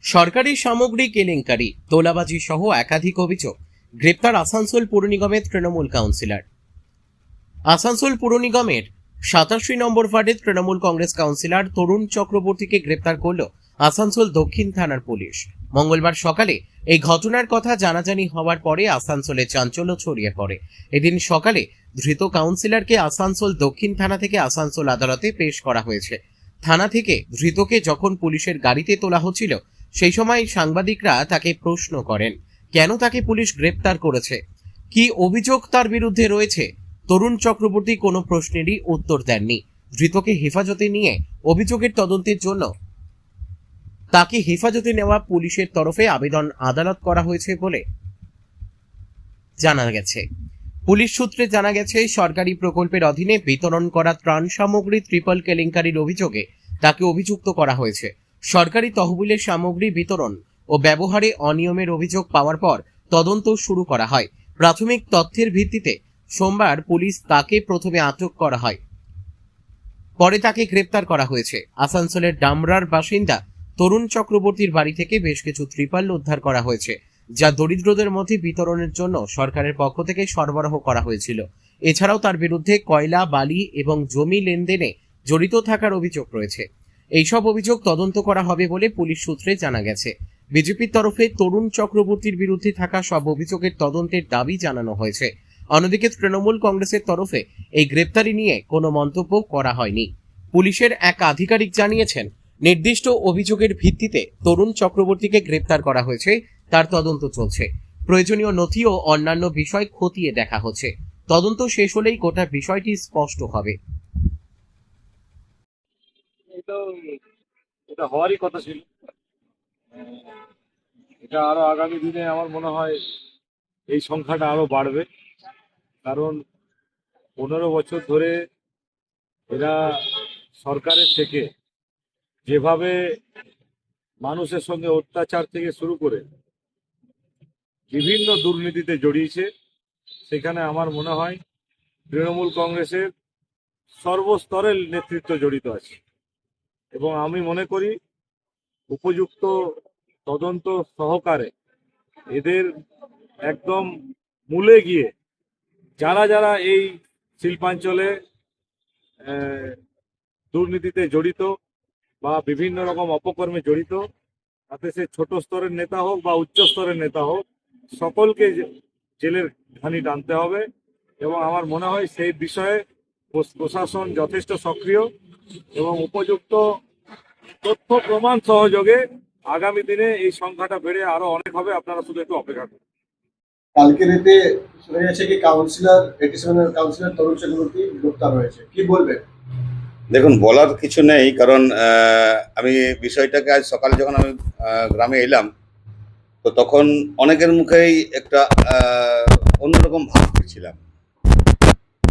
সরকারি সামগ্রী কেলেঙ্কারি, তোলাবাজি সহ একাধিক অভিযোগ। গ্রেপ্তার আসানসোল পুর নিগমের তৃণমূল কাউন্সিলর। আসানসোল পুর নিগমের 87 নম্বর ওয়ার্ডের তৃণমূল কংগ্রেস কাউন্সিলর তরুণ চক্রবর্তীকে গ্রেপ্তার করল আসানসোল দক্ষিণ থানার পুলিশ। মঙ্গলবার সকালে এই ঘটনার কথা জানাজানি হওয়ার পরে আসানসোলে চাঞ্চল্য ছড়িয়ে পড়ে। এদিন সকালে ধৃত কাউন্সিলরকে আসানসোল দক্ষিণ থানা থেকে আসানসোল আদালতে পেশ করা হয়েছে। থানা থেকে ধৃতকে যখন পুলিশের গাড়িতে তোলা হচ্ছিল, সেই সময় সাংবাদিকরা তাকে প্রশ্ন করেন, কেন তাকে পুলিশ গ্রেপ্তার করেছে, কি অভিযোগ তার বিরুদ্ধে রয়েছে। তরুণ চক্রবর্তী কোনো প্রশ্নেরই উত্তর দেননি। ধৃতকে হেফাজতে নিয়ে অভিযোগের তদন্তের জন্য তাকে হেফাজতে নেওয়া পুলিশের তরফে আবেদন আদালত করা হয়েছে বলে জানা গেছে। পুলিশ সূত্রে জানা গেছে, সরকারি প্রকল্পের অধীনে বিতরণ করা ত্রাণ সামগ্রী ট্রিপল কেলেঙ্কারির অভিযোগে তাকে অভিযুক্ত করা হয়েছে। সরকারি তহবিলের সামগ্রী বিতরণ ও ব্যবহারে অনিয়মের অভিযোগ পাওয়ার পর তদন্ত শুরু করা হয়। প্রাথমিক তথ্যের ভিত্তিতে সোমবার পুলিশ তাকে প্রথমে আটক করা হয়, পরে তাকে গ্রেপ্তার করা হয়েছে। আসানসোলের ডামরার বাসিন্দা তরুণ চক্রবর্তীর বাড়ি থেকে বেশ কিছু ত্রিপাল উদ্ধার করা হয়েছে, যা দরিদ্রদের মধ্যে বিতরণের জন্য সরকারের পক্ষ থেকে সরবরাহ করা হয়েছিল। এছাড়াও তার বিরুদ্ধে কয়লা, বালি এবং জমি লেনদেনে জড়িত থাকার অভিযোগ রয়েছে। এইসব অভিযোগ তদন্ত করা হবে বলে পুলিশ সূত্রে জানা গেছে। বিজেপির তরফে তরুণ চক্রবর্তীর বিরুদ্ধে থাকা সব অভিযোগের তদন্তের দাবি জানানো হয়েছে। অন্যদিকে তৃণমূল কংগ্রেসের তরফে এই গ্রেপ্তারি নিয়ে কোনো মন্তব্য করা হয়নি। পুলিশের এক আধিকারিক জানিয়েছেন, নির্দিষ্ট অভিযোগের ভিত্তিতে তরুণ চক্রবর্তীকে গ্রেপ্তার করা হয়েছে, তার তদন্ত চলছে। প্রয়োজনীয় নথি ও অন্যান্য বিষয় খতিয়ে দেখা হচ্ছে। তদন্ত শেষ হলেই গোটা বিষয়টি স্পষ্ট হবে। এটা হওয়ারই কথা ছিল। এটা আরো আগামী দিনে আমার মনে হয় এই সংখ্যাটা আরো বাড়বে, কারণ 15 বছর ধরে এরা সরকারের থেকে যেভাবে মানুষের সঙ্গে অত্যাচার থেকে শুরু করে বিভিন্ন দুর্নীতিতে জড়িয়েছে, সেখানে আমার মনে হয় তৃণমূল কংগ্রেসের সর্বস্তরের নেতৃত্ব জড়িত আছে। এবং আমি মনে করি উপযুক্ত তদন্ত সহকারে এদের একদম মূলে গিয়ে যারা যারা এই শিল্পাঞ্চলে দুর্নীতিতে জড়িত বা বিভিন্ন রকম অপকর্মে জড়িত, তাতে সে ছোট স্তরের নেতা হোক বা উচ্চ স্তরের নেতা হোক, সকলকে জেলের ঘানি টানতে হবে। এবং আমার মনে হয় সেই বিষয়ে প্রশাসন যথেষ্ট সক্রিয় এবং উপযুক্ত তথ্য প্রমাণ সহযোগে আগামী দিনে এই সংখ্যাটা বেড়ে আরো অনেক হবে। আপনারা শুধু একটু অপেক্ষা করুন। কালকে রাতে শোনা যাচ্ছে কি কাউন্সিলর 87 কাউন্সিলর তরুণ চক্রবর্তী গ্রেপ্তার হয়েছে, কি বলবেন? দেখুন, বলার কিছু নেই, কারণ আমি বিষয়টাকে আজ সকালে যখন আমি গ্রামে এলাম, তো তখন অনেকের মুখেই একটা অন্যরকম ভাব পেয়েছিলাম।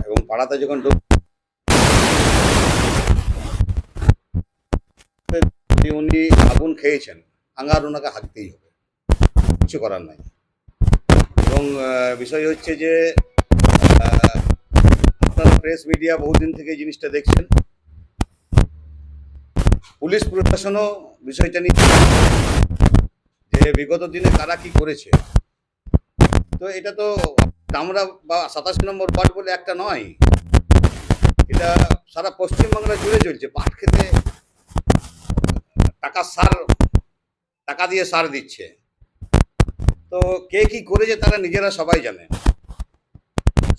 এবং পাড়াতে যখন উনি আগুন খেয়েছেন, আঙার ওনাকে হাঁকতেই হবে, কিছু করার নাই। এবং বিষয় হচ্ছে যে আপনারা প্রেস মিডিয়া বহুদিন থেকে এই জিনিসটা দেখছেন, পুলিশ প্রশাসনও বিষয়টা নিয়ে যে বিগত দিনে কারা কি করেছে। তো এটা তো আমরা বা 87 নম্বর ওয়ার্ড বলে একটা নয়, এটা সারা পশ্চিমবাংলা জুড়ে চলছে। পাট খেতে টাকা দিয়ে সার দিচ্ছে, তো কে কি করেছে তারা নিজেরা সবাই জানে।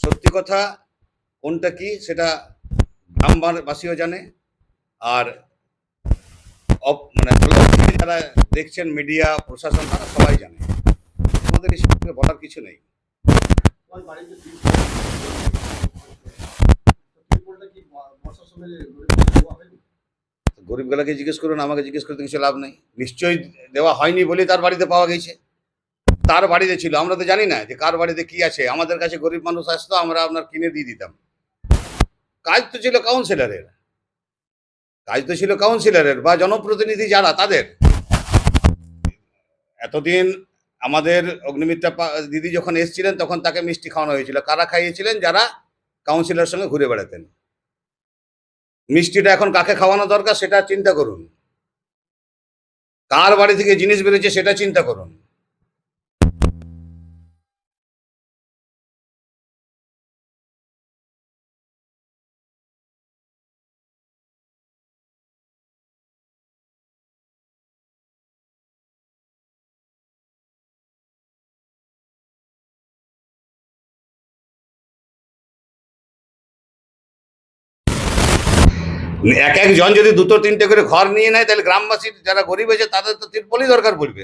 সত্যি কথা কোনটা কি সেটা গ্রামবাসীও জানে, আর মানে যারা দেখছেন মিডিয়া প্রশাসন তারা সবাই জানে। আমাদের এই সঙ্গে বলার কিছু নেই। গরিব গেলাকে জিজ্ঞেস করুন, আমাকে জিজ্ঞেস করতে কিছু লাভ নেই। নিশ্চয়ই দেওয়া হয়নি বলেই তার বাড়িতে পাওয়া গেছে। তার বাড়িতে ছিল, আমরা তো জানি না যে কার বাড়িতে কি আছে। আমাদের কাছে গরিব মানুষ আসতো, আমরা আপনার কিনে দিয়ে দিতাম। কাজ তো ছিল কাউন্সিলরের বা জনপ্রতিনিধি যারা, তাদের। এতদিন আমাদের অগ্নিমিত্রা দিদি যখন এসেছিলেন তখন তাকে মিষ্টি খাওয়ানো হয়েছিল। কারা খাইয়েছিলেন? যারা কাউন্সিলরের সঙ্গে ঘুরে বেড়াতেন। মিষ্টিটা এখন কাকে খাওয়ানো দরকার সেটা চিন্তা করুন। কার বাড়ি থেকে জিনিস বেরোচ্ছে সেটা চিন্তা করুন। এক একজন যদি দুটো তিনটে করে ঘর নিয়ে নেয়, তাহলে গ্রামবাসীর যারা গরিব আছে তাদের তো তিরপলই দরকার পড়বে।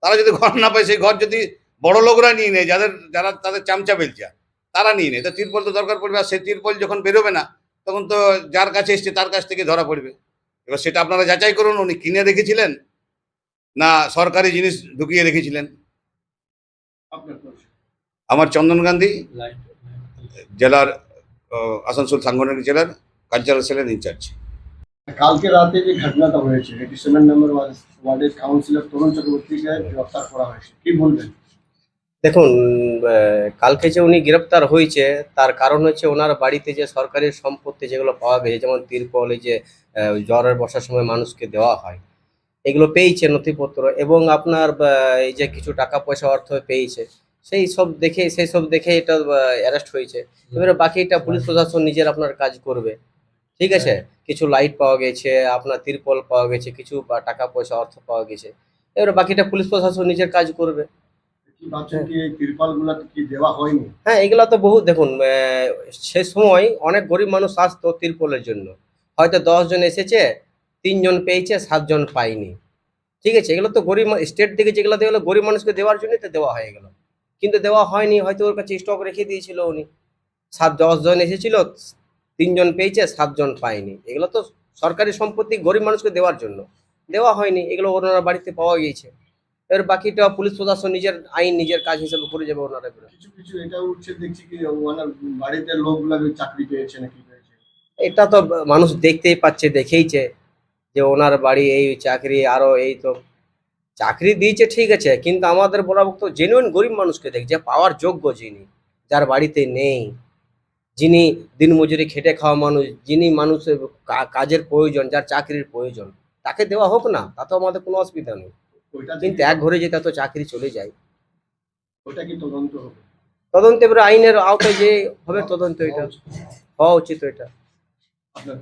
তারা যদি ঘর না পায়, সেই ঘর যদি বড় লোকরা নিয়ে নেয়, যারা তাদের চামচা বেলচা, তারা নিয়ে নেয়, তো তিরপল তো দরকার পড়বে। আর সেই তিরপল যখন বেরোবে না, তখন তো যার কাছে এসছে তার কাছ থেকে ধরা পড়বে। এবার সেটা আপনারা যাচাই করুন, উনি কিনে রেখেছিলেন না সরকারি জিনিস ঢুকিয়ে রেখেছিলেন। আপনার পরিচয়? আমার চন্দন গান্ধী, জেলার আসানসোল সাংগঠনিক জেলার কালচারাল সেলের ইনচার্জ। কালকে রাতে যে ঘটনাটা হয়েছে, 87 নম্বর ওয়ার্ডের কাউন্সিলর তরুণ চক্রবর্তীকে গ্রেফতার করা হয়েছে, কি বলবেন? দেখুন, কালকে যে উনি গ্রেপ্তার হয়েছে তার কারণ হচ্ছে ওনার বাড়িতে যে সরকারি সম্পত্তি যেগুলো পাওয়া গেছে, যেমন তিরপল, এই যে জ্বরের বসার সময় মানুষকে দেওয়া হয়, এগুলো পেয়েছে নথিপত্র, এবং আপনার এই যে কিছু টাকা পয়সা অর্থ পেয়েছে, সেই সব দেখে এটা অ্যারেস্ট হয়েছে। এবারে বাকিটা পুলিশ প্রশাসন নিজের আপনার কাজ করবে, ঠিক আছে। কিছু লাইট পাওয়া গেছে, আপনার তিরপল পাওয়া গেছে, কিছু টাকা পয়সা অর্থ পাওয়া গেছে, এবারে বাকিটা পুলিশ প্রশাসন নিজের কাজ করবে। কি ভাবছেন কি এই তিরপাল গুলা কি দেওয়া হয়নি? হ্যাঁ, এগুলা তো বহু দেখুন, সে সময় অনেক গরিব মানুষ আসতো তিরপলের জন্য, হয়তো 10 জন এসেছে, 3 জন পেয়েছে, 7 জন পায়নি, ঠিক আছে। এগুলো তো গরিব স্টেট থেকে যেগুলো দেওয়া হলো গরিব মানুষকে দেওয়ার জন্যই তো দেওয়া হয় এগুলো, কিন্তু দেওয়া হয়নি, হয়তো ওর কাছে স্টক রেখে দিয়েছিল উনি। 10 জন এসেছিল, 3 জন পেয়েছে, 7 জন পায়নি। এগুলো তো সরকারি সম্পত্তি গরিব মানুষকে দেওয়ার জন্য দেওয়া হয়নি, এগুলো ওনার বাড়িতে পাওয়া গিয়েছে। এর বাকিটা পুলিশ প্রশাসন নিজের আইন নিজের কাজ হিসেবে করে যাবে ওনারা। কিছু কিছু এটা উঠছে, দেখছি কি ওনার বাড়িতে লোকগুলা চাকরি পেয়েছে নাকি পেয়েছে। এটা তো মানুষ দেখতেই পাচ্ছে, দেখেইছে যে ওনার বাড়ি এই চাকরি, আরো এই তো চাকরি দিয়েছে, ঠিক আছে, কিন্তু আমাদের বলা বক্তব্য জেনুইন গরিব মানুষকে দেখ, যে পাওয়ার যোগ্য, যিনি যার বাড়িতে নেই, যিনি দিনমজুরি খেটে খাওয়া মানুষ, যিনি মানুষের কাজের প্রয়োজন, যার চাকরির প্রয়োজন, তাকে দেওয়া হোক না, তাতেও আমাদের কোনো অসুবিধা নেই। ওইটা কিন্তু এক ঘরে যেটা তো চাকরি চলে যায়, ওটা কি তদন্ত হবে? তদন্ত এবারে আইনের আওতায় যে হবে তদন্ত, এটা হওয়া উচিত এটা। আপনার